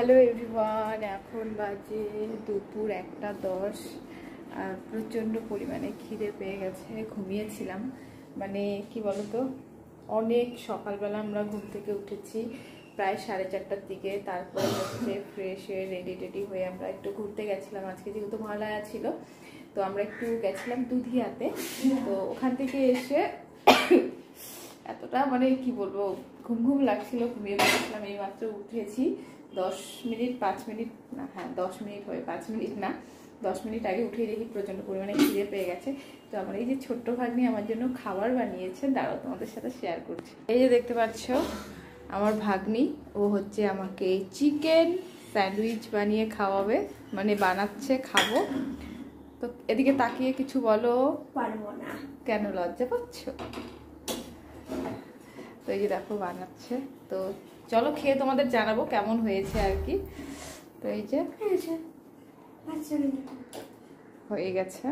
Hello everyone, এখন বাজে দুপুর 1:10 আর প্রচণ্ড পরিমাণে খিদে পেয়ে গেছে। ঘুমিয়েছিলাম, মানে কি বলতো, অনেক সকালবেলা আমরা ঘুম থেকে উঠেছি প্রায় 4:30টার দিকে। তারপরে হচ্ছে ফ্রেশ হয়ে রেডি হয়ে আমরা একটু ঘুরতে গেছিলাম। আজকে যেহেতু মহালয়া ছিল, তো আমরা একটু গেছিলাম দুধিয়াতে। তো ওখান থেকে এসে এতটা মানে কি বলবো, ঘুম লাগছিল, ঘুমিয়ে পড়েছিলাম। এই মাত্র উঠেছি 10 মিনিট 5 মিনিট না, হ্যাঁ 10 মিনিট হয়ে 5 মিনিট না 10 মিনিট আগে উঠে দেখি প্রচণ্ড পরিমাণে খিদে পেয়ে গেছে। তো আমার এই যে ছোট্ট ভাগ্নি আমার জন্য খাবার বানিয়েছে, দাঁড়াও তোমাদের সাথে শেয়ার করছি। এই যে দেখতে পাচ্ছ আমার ভাগ্নি, ও হচ্ছে আমাকে চিকেন স্যান্ডউইচ বানিয়ে খাওয়াবে, মানে বানাচ্ছে, খাবো। তো এদিকে তাকিয়ে কিছু বলো। পারবো না। কেন, লজ্জা পাচ্ছ? তো এই যে দেখো বানাচ্ছে, তো চলো খেয়ে তোমাদের জানাবো কেমন হয়েছে আর কি। তো এই যে হয়ে গেছে।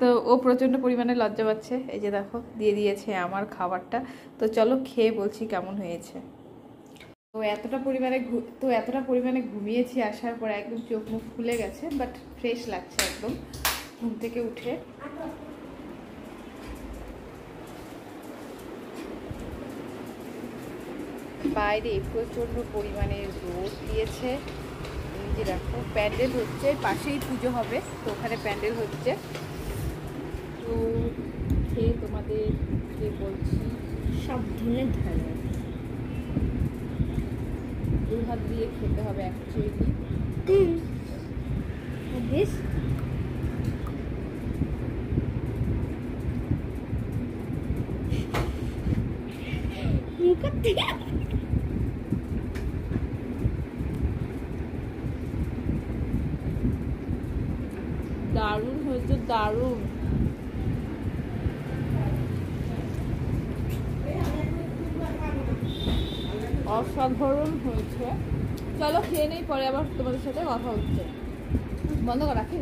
তো ও প্রচন্ড পরিমাণে লজ্জা পাচ্ছে। এই যে দেখো দিয়ে দিয়েছে আমার খাবারটা। তো চলো খেয়ে বলছি কেমন হয়েছে। তো এতটা পরিমাণে ঘুমিয়েছি, আসার পর একদম চোখ মুখ খুলে গেছে, বাট ফ্রেশ লাগছে একদম ঘুম থেকে উঠে। বাইরে প্রচণ্ড পরিমাণে রোদ দিয়েছে। যে দেখো প্যান্ডেল হচ্ছে, পাশেই পুজো হবে, তো ওখানে প্যান্ডেল হচ্ছে। তো খেয়ে তোমাদেরকে বলছি সব ধুনে ধরে দু হাত দিয়ে খেতে হবে অ্যাকচুয়ালি। বেশ দারুণ হয়েছে, দারুণ। অসাধারণ হয়েছে। চলো খেয়ে নেই, পরে আবার তোমাদের সাথে কথা হচ্ছে। বন্ধ কর, রাখি।